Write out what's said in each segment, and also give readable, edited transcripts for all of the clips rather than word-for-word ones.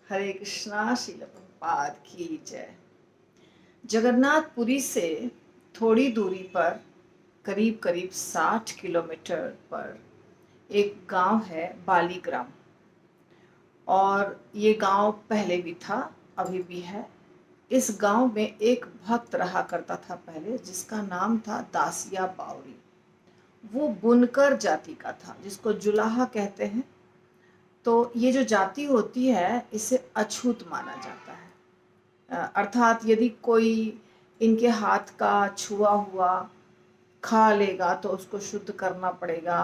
हरे कृष्णा। श्रील प्रभुपाद की जय। जगन्नाथपुरी से थोड़ी दूरी पर करीब करीब 60 किलोमीटर पर एक गांव है बालीग्राम। और ये गांव पहले भी था, अभी भी है। इस गांव में एक भक्त रहा करता था पहले, जिसका नाम था दासिया बावरी। वो बुनकर जाति का था, जिसको जुलाहा कहते हैं। तो ये जो जाति होती है, इसे अछूत माना जाता है। अर्थात यदि कोई इनके हाथ का छुआ हुआ खा लेगा तो उसको शुद्ध करना पड़ेगा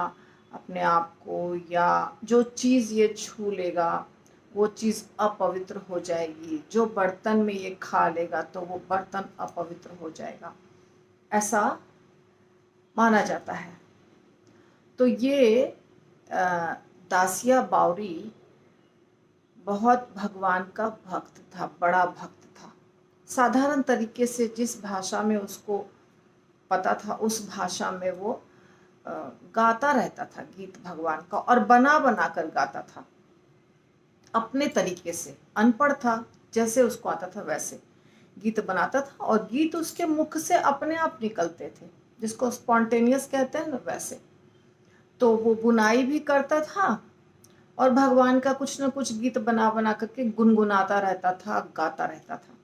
अपने आप को, या जो चीज़ ये छू लेगा वो चीज़ अपवित्र हो जाएगी। जो बर्तन में ये खा लेगा तो वो बर्तन अपवित्र हो जाएगा, ऐसा माना जाता है। तो ये दासिया बावरी बहुत भगवान का भक्त था, बड़ा भक्त था। साधारण तरीके से जिस भाषा में उसको पता था उस भाषा में वो गाता रहता था गीत भगवान का, और बना बना कर गाता था अपने तरीके से। अनपढ़ था, जैसे उसको आता था वैसे गीत बनाता था, और गीत उसके मुख से अपने आप निकलते थे, जिसको स्पॉन्टेनियस कहते हैं ना, वैसे। तो वो बुनाई भी करता था और भगवान का कुछ न कुछ गीत बना बना करके गुनगुनाता रहता था, गाता रहता था।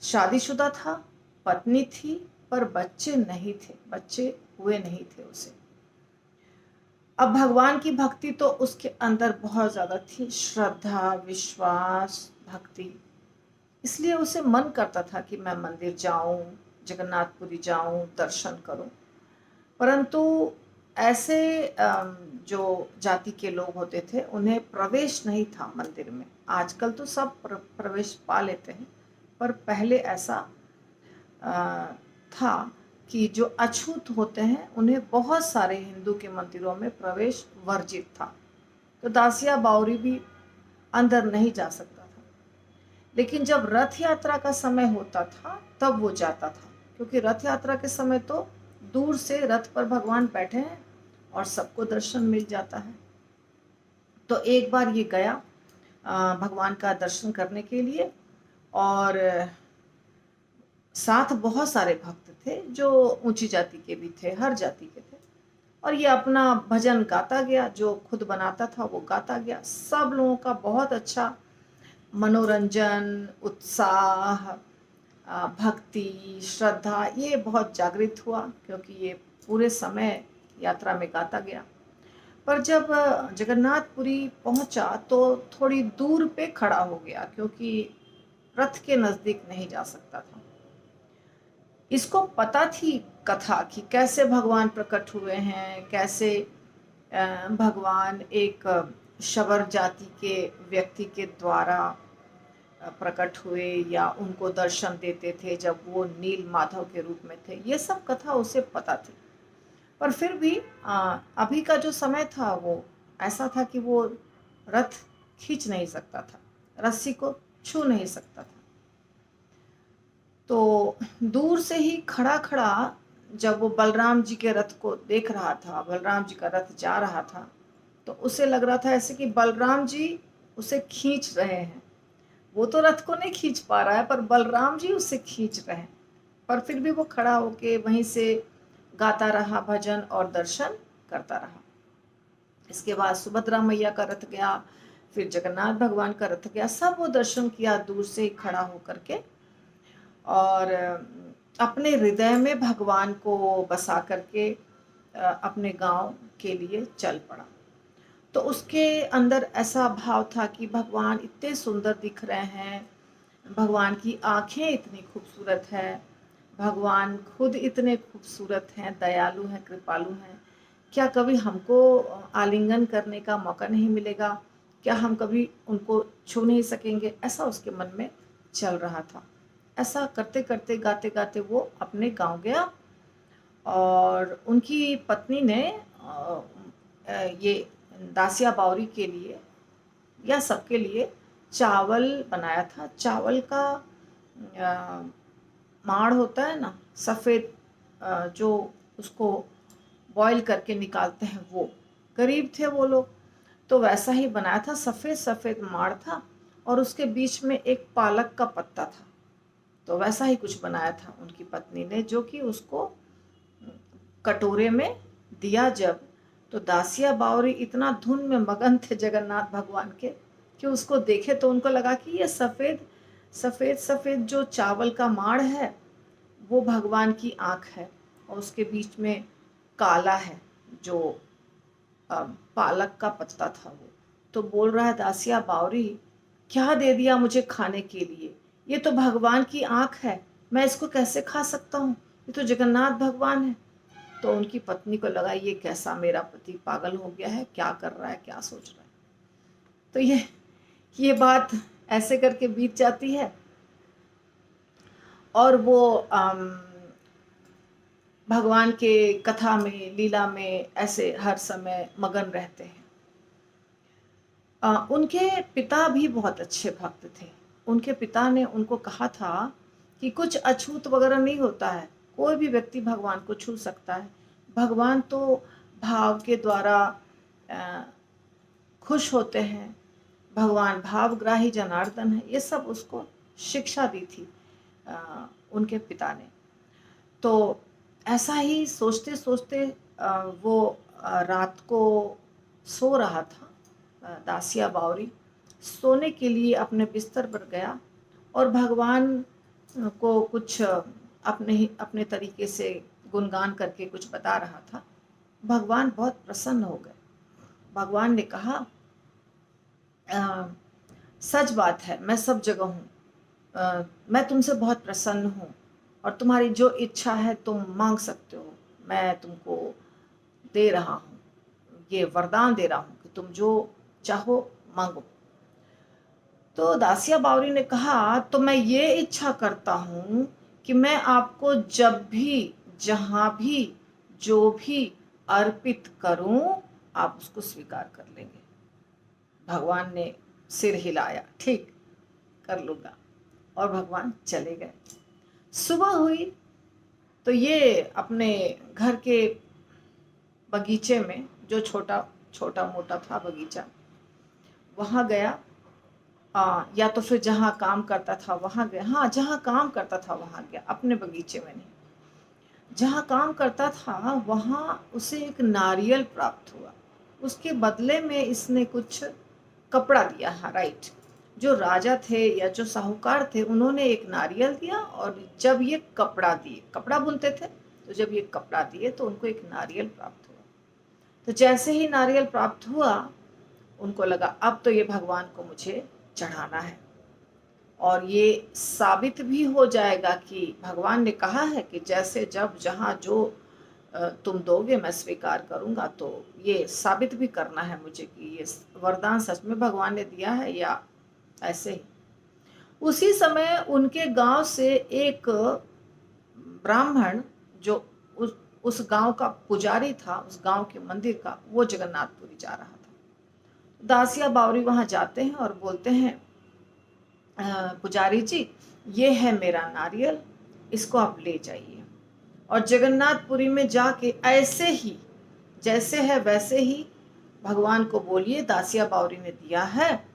शादीशुदा था, पत्नी थी, पर बच्चे नहीं थे, बच्चे हुए नहीं थे उसे। अब भगवान की भक्ति तो उसके अंदर बहुत ज्यादा थी, श्रद्धा, विश्वास, भक्ति। इसलिए उसे मन करता था कि मैं मंदिर जाऊं, जगन्नाथपुरी जाऊं, दर्शन करूं। परंतु ऐसे जो जाति के लोग होते थे उन्हें प्रवेश नहीं था मंदिर में। आजकल तो सब प्रवेश पा लेते हैं, पर पहले ऐसा था कि जो अछूत होते हैं उन्हें बहुत सारे हिंदू के मंदिरों में प्रवेश वर्जित था। तो दासिया बावरी भी अंदर नहीं जा सकता था। लेकिन जब रथ यात्रा का समय होता था तब वो जाता था, क्योंकि रथ यात्रा के समय तो दूर से रथ पर भगवान बैठे हैं और सबको दर्शन मिल जाता है। तो एक बार ये गया भगवान का दर्शन करने के लिए, और साथ बहुत सारे भक्त थे जो ऊंची जाति के भी थे, हर जाति के थे। और ये अपना भजन गाता गया, जो खुद बनाता था वो गाता गया। सब लोगों का बहुत अच्छा मनोरंजन, उत्साह, भक्ति, श्रद्धा, ये बहुत जागृत हुआ, क्योंकि ये पूरे समय यात्रा में गाता गया। पर जब जगन्नाथपुरी पहुंचा तो थोड़ी दूर पे खड़ा हो गया, क्योंकि रथ के नजदीक नहीं जा सकता था। इसको पता थी कथा कि कैसे भगवान प्रकट हुए हैं, कैसे भगवान एक शबर जाति के व्यक्ति के द्वारा प्रकट हुए, या उनको दर्शन देते थे जब वो नील माधव के रूप में थे। ये सब कथा उसे पता थी। पर फिर भी अभी का जो समय था वो ऐसा था कि वो रथ खींच नहीं सकता था, रस्सी को छू नहीं सकता था। तो दूर से ही खड़ा खड़ा जब वो बलराम जी के रथ को देख रहा था, बलराम जी का रथ जा रहा था, तो उसे लग रहा था ऐसे कि बलराम जी उसे खींच रहे हैं। वो तो रथ को नहीं खींच पा रहा है, पर बलराम जी उसे खींच रहे हैं। पर फिर भी वो खड़ा होके वहीं से गाता रहा भजन और दर्शन करता रहा। इसके बाद सुभद्रा मैया का रथ गया, फिर जगन्नाथ भगवान का रथ गया। सब वो दर्शन किया दूर से ही खड़ा होकर के, और अपने हृदय में भगवान को बसा करके अपने गांव के लिए चल पड़ा। तो उसके अंदर ऐसा भाव था कि भगवान इतने सुंदर दिख रहे हैं, भगवान की आंखें इतनी खूबसूरत है, भगवान खुद इतने खूबसूरत हैं, दयालु हैं, कृपालु हैं। क्या कभी हमको आलिंगन करने का मौका नहीं मिलेगा? क्या हम कभी उनको छू नहीं सकेंगे? ऐसा उसके मन में चल रहा था। ऐसा करते करते, गाते गाते वो अपने गांव गया, और उनकी पत्नी ने ये दासिया बावरी के लिए या सबके लिए चावल बनाया था। चावल का माड़ होता है ना, सफ़ेद, जो उसको बॉईल करके निकालते हैं, वो गरीब थे वो लोग। तो वैसा ही बनाया था, सफ़ेद सफ़ेद माड़ था और उसके बीच में एक पालक का पत्ता था। तो वैसा ही कुछ बनाया था उनकी पत्नी ने, जो कि उसको कटोरे में दिया जब, तो दासिया बावरी इतना धुन में मगन थे जगन्नाथ भगवान के कि उसको देखे तो उनको लगा कि ये सफ़ेद सफ़ेद सफ़ेद जो चावल का माड़ है वो भगवान की आँख है, और उसके बीच में काला है जो पालक का पत्ता था वो। तो बोल रहा है दासिया बावरी, क्या दे दिया मुझे खाने के लिए, ये तो भगवान की आँख है, मैं इसको कैसे खा सकता हूँ, ये तो जगन्नाथ भगवान है। तो उनकी पत्नी को लगा ये कैसा मेरा पति पागल हो गया है, क्या कर रहा है, क्या सोच रहा है। तो ये बात ऐसे करके बीत जाती है और वो भगवान के कथा में, लीला में ऐसे हर समय मगन रहते हैं। उनके पिता भी बहुत अच्छे भक्त थे। उनके पिता ने उनको कहा था कि कुछ अछूत वगैरह नहीं होता है, कोई भी व्यक्ति भगवान को छू सकता है, भगवान तो भाव के द्वारा खुश होते हैं, भगवान भावग्राही जनार्दन है, ये सब उसको शिक्षा दी थी उनके पिता ने। तो ऐसा ही सोचते सोचते वो रात को सो रहा था। दासिया बावरी सोने के लिए अपने बिस्तर पर गया और भगवान को कुछ अपने तरीके से गुणगान करके कुछ बता रहा था। भगवान बहुत प्रसन्न हो गए। भगवान ने कहा, सच बात है, मैं सब जगह हूँ, मैं तुमसे बहुत प्रसन्न हूँ और तुम्हारी जो इच्छा है तुम मांग सकते हो, मैं तुमको दे रहा हूँ, ये वरदान दे रहा हूँ कि तुम जो चाहो मांगो। तो दासिया बावरी ने कहा, तो मैं ये इच्छा करता हूँ कि मैं आपको जब भी, जहाँ भी, जो भी अर्पित करूँ आप उसको स्वीकार कर लेंगे। भगवान ने सिर हिलाया, ठीक, कर लूँगा, और भगवान चले गए। सुबह हुई तो ये अपने घर के बगीचे में, जो छोटा छोटा मोटा था बगीचा, वहाँ गया। या तो फिर जहाँ काम करता था वहाँ गया। हाँ, जहाँ काम करता था वहाँ गया, अपने बगीचे में नहीं। जहाँ काम करता था वहाँ उसे एक नारियल प्राप्त हुआ। उसके बदले में इसने कुछ कपड़ा दिया। हाँ, राइट, जो राजा थे या जो साहूकार थे उन्होंने एक नारियल दिया, और जब ये कपड़ा दिए, कपड़ा बुनते थे, तो जब ये कपड़ा दिए तो उनको एक नारियल प्राप्त हुआ। तो जैसे ही नारियल प्राप्त हुआ उनको लगा अब तो ये भगवान को मुझे चढ़ाना है, और ये साबित भी हो जाएगा कि भगवान ने कहा है कि जैसे जब जहाँ जो तुम दोगे मैं स्वीकार करूँगा। तो ये साबित भी करना है मुझे कि ये वरदान सच में भगवान ने दिया है या ऐसे ही। उसी समय उनके गांव से एक ब्राह्मण, जो उस गांव का पुजारी था, उस गांव के मंदिर का, वो जगन्नाथपुरी जा रहा था। दासिया बावरी वहां जाते हैं और बोलते हैं, पुजारी जी, ये है मेरा नारियल, इसको आप ले जाइए, और जगन्नाथपुरी में जाके ऐसे ही जैसे है वैसे ही भगवान को बोलिए दासिया बावरी ने दिया है,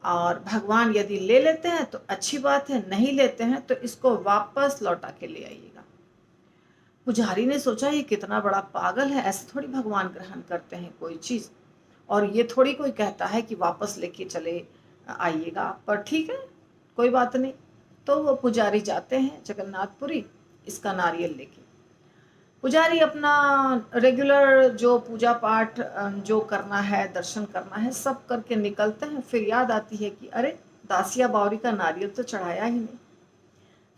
और भगवान यदि ले लेते हैं तो अच्छी बात है, नहीं लेते हैं तो इसको वापस लौटा के ले आइएगा। पुजारी ने सोचा ये कितना बड़ा पागल है, ऐसे थोड़ी भगवान ग्रहण करते हैं कोई चीज़, और ये थोड़ी कोई कहता है कि वापस लेके चले आइएगा, पर ठीक है, कोई बात नहीं। तो वो पुजारी जाते हैं जगन्नाथपुरी इसका नारियल लेके। पुजारी अपना रेगुलर जो पूजा पाठ जो करना है, दर्शन करना है, सब करके निकलते हैं। फिर याद आती है कि अरे, दासिया बावरी का नारियल तो चढ़ाया ही नहीं।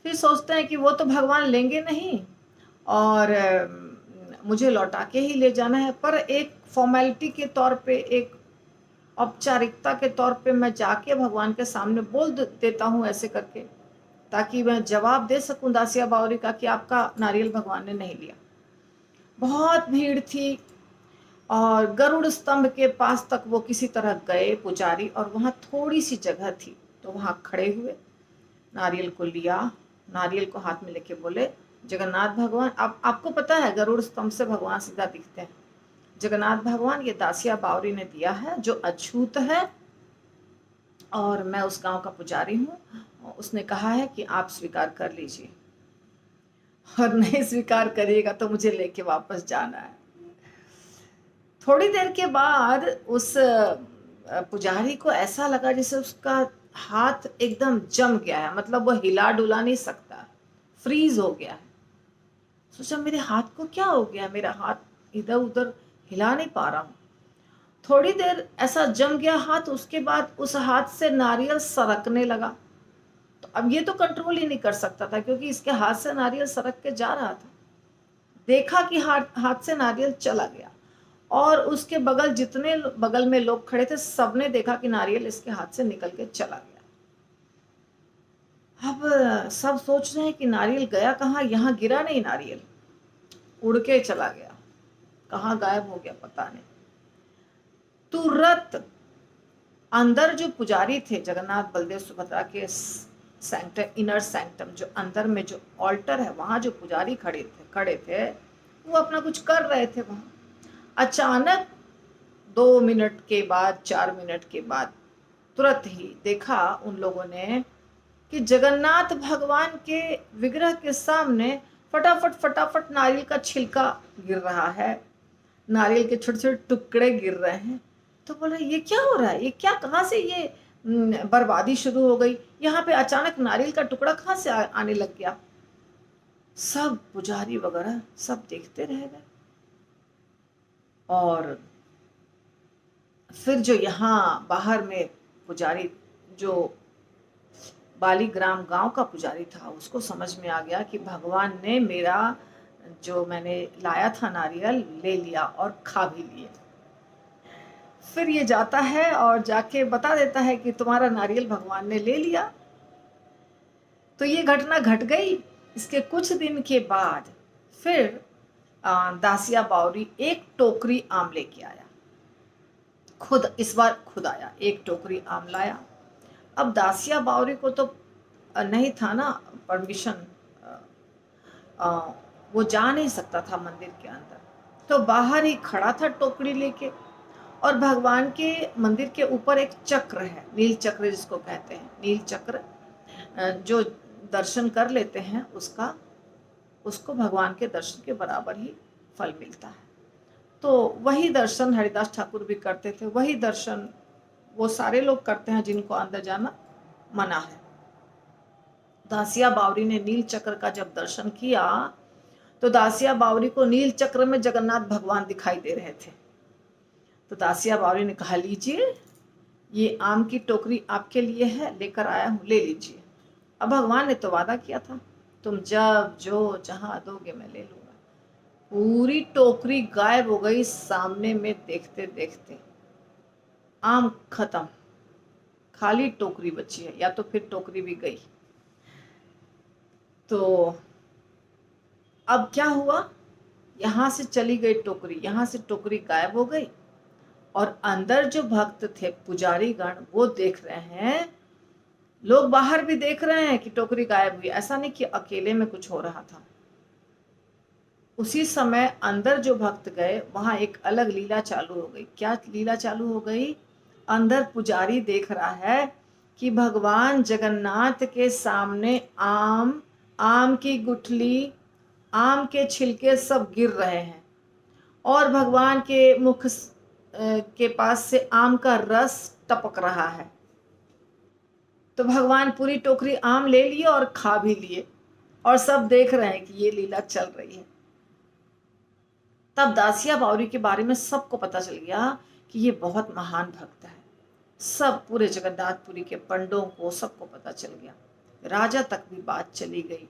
फिर सोचते हैं कि वो तो भगवान लेंगे नहीं, और मुझे लौटा के ही ले जाना है, पर एक फॉर्मेलिटी के तौर पे, एक औपचारिकता के तौर पे मैं जाके भगवान के सामने बोल देता हूँ ऐसे करके, ताकि मैं जवाब दे सकूं दासिया बावरी का कि आपका नारियल भगवान ने नहीं लिया। बहुत भीड़ थी और गरुड़ स्तंभ के पास तक वो किसी तरह गए पुजारी, और वहाँ थोड़ी सी जगह थी तो वहाँ खड़े हुए, नारियल को लिया, नारियल को हाथ में लेके बोले, जगन्नाथ भगवान, आपको पता है गरुड़ स्तंभ से भगवान सीधा दिखते हैं, जगन्नाथ भगवान, ये दासिया बावरी ने दिया है जो अछूत है, और मैं उस गांव का पुजारी हूँ। उसने कहा है कि आप स्वीकार कर लीजिए, और नहीं स्वीकार करिएगा तो मुझे लेके वापस जाना है। थोड़ी देर के बाद उस पुजारी को ऐसा लगा जैसे उसका हाथ एकदम जम गया है, मतलब वो हिला डुला नहीं सकता, फ्रीज हो गया है। सोचा मेरे हाथ को क्या हो गया, मेरा हाथ इधर उधर हिला नहीं पा रहा हूँ। थोड़ी देर ऐसा जम गया हाथ, उसके बाद उस हाथ से नारियल सरकने लगा। तो अब ये तो कंट्रोल ही नहीं कर सकता था, क्योंकि इसके हाथ से नारियल सरक के जा रहा था। देखा कि हाथ से नारियल चला गया, और उसके बगल बगल में लोग खड़े थे, सबने देखा कि नारियल इसके हाथ से निकल के चला गया। अब सब सोच रहे हैं कि नारियल गया कहाँ, यहाँ गिरा नहीं, नारियल उड़ के चला गया, कहाँ गायब हो गया पता नहीं। तुरंत अंदर जो पुजारी थे जगन्नाथ बलदेव सुभद्रा के सैंक्टम, इनर सैंक्टम, जो अंदर में जो ऑल्टर है, वहां जो पुजारी खड़े थे वो अपना कुछ कर रहे थे वहां। अचानक 2 मिनट के बाद, 4 मिनट के बाद, तुरंत ही देखा उन लोगों ने कि जगन्नाथ भगवान के विग्रह के सामने फटाफट फटाफट नारियल का छिलका गिर रहा है, नारियल के छोटे छोटे टुकड़े गिर रहे हैं। तो बोला ये क्या हो रहा है, ये क्या, कहाँ से ये बर्बादी शुरू हो गई, यहाँ पे अचानक नारियल का टुकड़ा कहाँ से आने लग गया। सब पुजारी वगैरह सब देखते रह गए। और फिर जो यहाँ बाहर में पुजारी, जो बालीग्राम गांव का पुजारी था, उसको समझ में आ गया कि भगवान ने मेरा जो मैंने लाया था नारियल ले लिया और खा भी लिए। फिर ये जाता है और जाके बता देता है कि तुम्हारा नारियल भगवान ने ले लिया। तो ये घटना घट गई। इसके कुछ दिन के बाद फिर दासिया बावरी एक टोकरी आम लेके आया, खुद, इस बार खुद आया, एक टोकरी आम लाया। अब दासिया बावरी को तो नहीं था ना परमिशन, वो जा नहीं सकता था मंदिर के अंदर, तो बाहर ही खड़ा था टोकरी लेके। और भगवान के मंदिर के ऊपर एक चक्र है, नील चक्र जिसको कहते हैं, नील चक्र, जो दर्शन कर लेते हैं उसको भगवान के दर्शन के बराबर ही फल मिलता है। तो वही दर्शन हरिदास ठाकुर भी करते थे, वही दर्शन वो सारे लोग करते हैं जिनको अंदर जाना मना है। दासिया बावरी ने नील चक्र का जब दर्शन किया तो दासिया बावरी को नील चक्र में जगन्नाथ भगवान दिखाई दे रहे थे। तो दासिया बावरी ने कहा लीजिए, ये आम की टोकरी आपके लिए है, लेकर आया हूँ, ले लीजिए। अब भगवान ने तो वादा किया था, तुम जब जो जहां दोगे मैं ले लूंगा। पूरी टोकरी गायब हो गई सामने में, देखते देखते आम खत्म, खाली टोकरी बची है, या तो फिर टोकरी भी गई। तो अब क्या हुआ, यहां से चली गई टोकरी, यहां से टोकरी गायब हो गई, और अंदर जो भक्त थे पुजारी गण वो देख रहे हैं, लोग बाहर भी देख रहे हैं कि टोकरी गायब हुई, ऐसा नहीं कि अकेले में कुछ हो रहा था। उसी समय अंदर जो भक्त गए वहां एक अलग लीला चालू हो गई। क्या लीला चालू हो गई, अंदर पुजारी देख रहा है कि भगवान जगन्नाथ के सामने आम की गुठली, आम के छिलके सब गिर रहे हैं, और भगवान के मुख के पास से आम का रस टपक रहा है। तो भगवान पूरी टोकरी आम ले लिए और खा भी लिए, और सब देख रहे हैं कि ये लीला चल रही है। तब दासिया बावरी के बारे में सबको पता चल गया कि ये बहुत महान भक्त है। सब पूरे जगन्नाथपुरी के पंडों को सबको पता चल गया, राजा तक भी बात चली गई।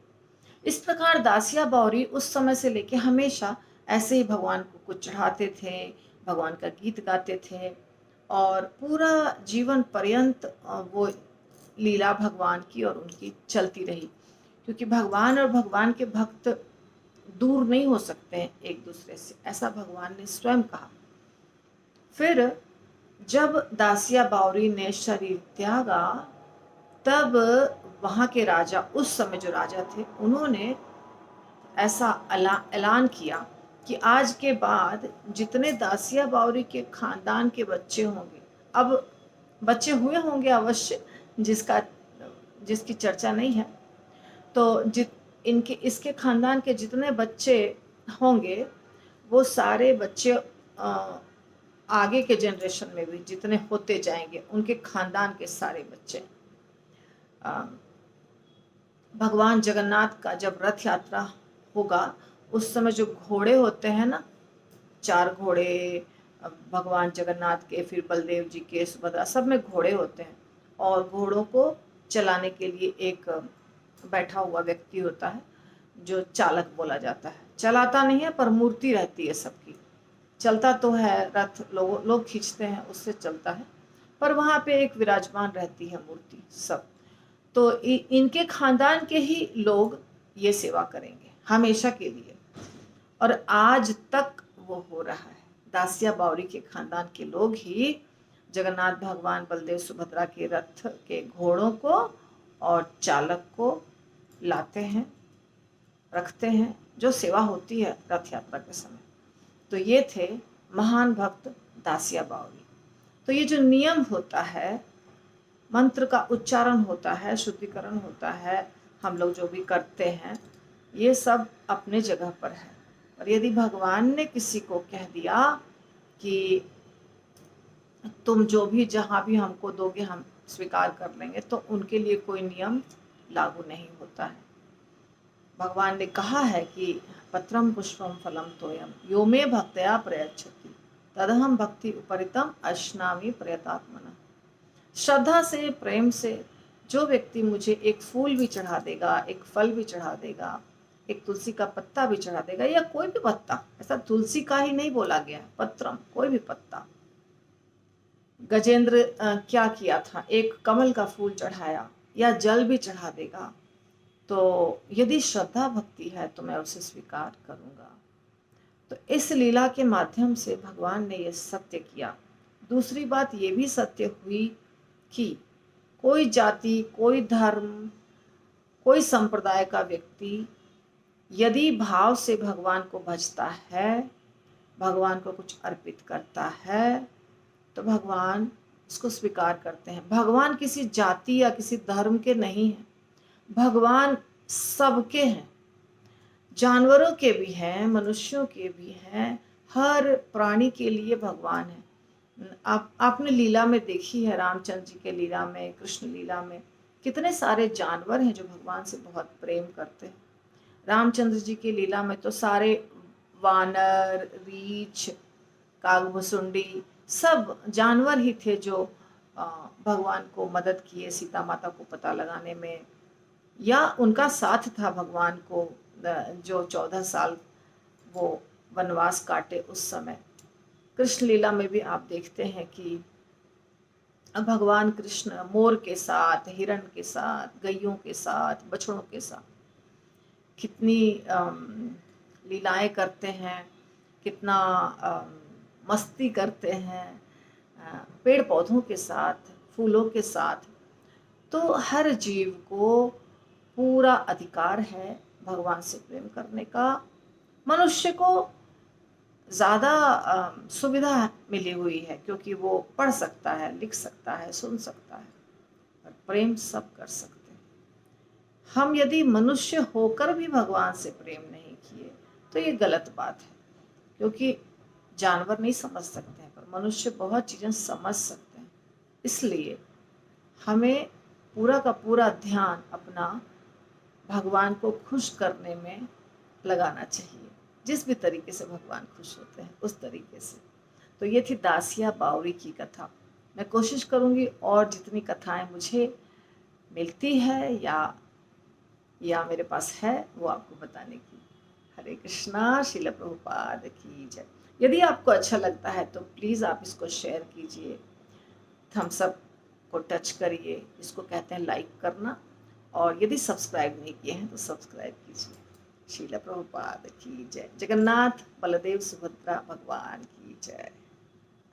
इस प्रकार दासिया बावरी उस समय से लेके हमेशा ऐसे ही भगवान को कुछ चढ़ाते थे, भगवान का गीत गाते थे, और पूरा जीवन पर्यंत वो लीला भगवान की और उनकी चलती रही। क्योंकि भगवान और भगवान के भक्त दूर नहीं हो सकते हैं एक दूसरे से, ऐसा भगवान ने स्वयं कहा। फिर जब दासिया बावरी ने शरीर त्यागा, तब वहां के राजा, उस समय जो राजा थे, उन्होंने ऐसा ऐलान किया कि आज के बाद जितने दासिया बावरी के खानदान के बच्चे होंगे, अब बच्चे हुए होंगे अवश्य, जिसकी चर्चा नहीं है, तो इनके इसके खानदान के जितने बच्चे होंगे वो सारे बच्चे आगे के जनरेशन में भी जितने होते जाएंगे उनके खानदान के सारे बच्चे भगवान जगन्नाथ का जब रथ यात्रा होगा उस समय जो घोड़े होते हैं ना, 4 घोड़े भगवान जगन्नाथ के, फिर बलदेव जी के, सुभद्रा, सब में घोड़े होते हैं और घोड़ों को चलाने के लिए एक बैठा हुआ व्यक्ति होता है जो चालक बोला जाता है। चलाता नहीं है पर मूर्ति रहती है सबकी, चलता तो है रथ, लोग खींचते हैं, उससे चलता है, पर वहाँ पे एक विराजमान रहती है मूर्ति सब। तो इनके खानदान के ही लोग ये सेवा करेंगे हमेशा के लिए, और आज तक वो हो रहा है। दासिया बावरी के खानदान के लोग ही जगन्नाथ भगवान, बलदेव, सुभद्रा के रथ के घोड़ों को और चालक को लाते हैं, रखते हैं, जो सेवा होती है रथ यात्रा के समय। तो ये थे महान भक्त दासिया बावरी। तो ये जो नियम होता है, मंत्र का उच्चारण होता है, शुद्धिकरण होता है, हम लोग जो भी करते हैं, ये सब अपने जगह पर है। और यदि भगवान ने किसी को कह दिया कि तुम जो भी जहाँ भी हमको दोगे हम स्वीकार कर लेंगे, तो उनके लिए कोई नियम लागू नहीं होता है। भगवान ने कहा है कि पत्रम पुष्पम फलम तोयम यो मे भक्तया प्रयच्छति तदहम भक्ति उपरितम अश्नामि प्रयतात्मना। श्रद्धा से, प्रेम से जो व्यक्ति मुझे एक फूल भी चढ़ा देगा, एक फल भी चढ़ा देगा, एक तुलसी का पत्ता भी चढ़ा देगा, या कोई भी पत्ता, ऐसा तुलसी का ही नहीं बोला गया, पत्रम, कोई भी पत्ता। गजेंद्र क्या किया था, एक कमल का फूल चढ़ाया या जल भी चढ़ा देगा, तो यदि श्रद्धा भक्ति है तो मैं उसे स्वीकार करूंगा। तो इस लीला के माध्यम से भगवान ने यह सत्य किया। दूसरी बात ये भी सत्य हुई कि कोई जाति, कोई धर्म, कोई संप्रदाय का व्यक्ति यदि भाव से भगवान को भजता है, भगवान को कुछ अर्पित करता है, तो भगवान उसको स्वीकार करते हैं। भगवान किसी जाति या किसी धर्म के नहीं हैं, भगवान सबके हैं, जानवरों के भी हैं, मनुष्यों के भी हैं, हर प्राणी के लिए भगवान है। आपने लीला में देखी है, रामचंद्र जी के लीला में, कृष्ण लीला में, कितने सारे जानवर हैं जो भगवान से बहुत प्रेम करते हैं। रामचंद्र जी की लीला में तो सारे वानर, रीछ, कागभुसुंडी, सब जानवर ही थे जो भगवान को मदद किए सीता माता को पता लगाने में, या उनका साथ था भगवान को, जो 14 साल वो वनवास काटे उस समय। कृष्ण लीला में भी आप देखते हैं कि भगवान कृष्ण मोर के साथ, हिरण के साथ, गैयों के साथ, बछड़ों के साथ कितनी लीलाएं करते हैं, कितना मस्ती करते हैं, पेड़ पौधों के साथ, फूलों के साथ। तो हर जीव को पूरा अधिकार है भगवान से प्रेम करने का। मनुष्य को ज़्यादा सुविधा मिली हुई है क्योंकि वो पढ़ सकता है, लिख सकता है, सुन सकता है, और प्रेम सब कर सकते हैं। हम यदि मनुष्य होकर भी भगवान से प्रेम नहीं किए तो ये गलत बात है, क्योंकि जानवर नहीं समझ सकते हैं पर मनुष्य बहुत चीज़ें समझ सकते हैं। इसलिए हमें पूरा का पूरा ध्यान अपना भगवान को खुश करने में लगाना चाहिए, जिस भी तरीके से भगवान खुश होते हैं उस तरीके से। तो ये थी दासिया बावरी की कथा। मैं कोशिश करूँगी और जितनी कथाएं मुझे मिलती है या मेरे पास है वो आपको बताने की। हरे कृष्णा, श्रील प्रभुपाद की जय। यदि आपको अच्छा लगता है तो प्लीज़ आप इसको शेयर कीजिए, थम्स अप को टच करिए, इसको कहते हैं लाइक करना, और यदि सब्सक्राइब नहीं किए हैं तो सब्सक्राइब कीजिए। श्रील प्रभुपाद की जय। जगन्नाथ बलदेव सुभद्रा भगवान की जय।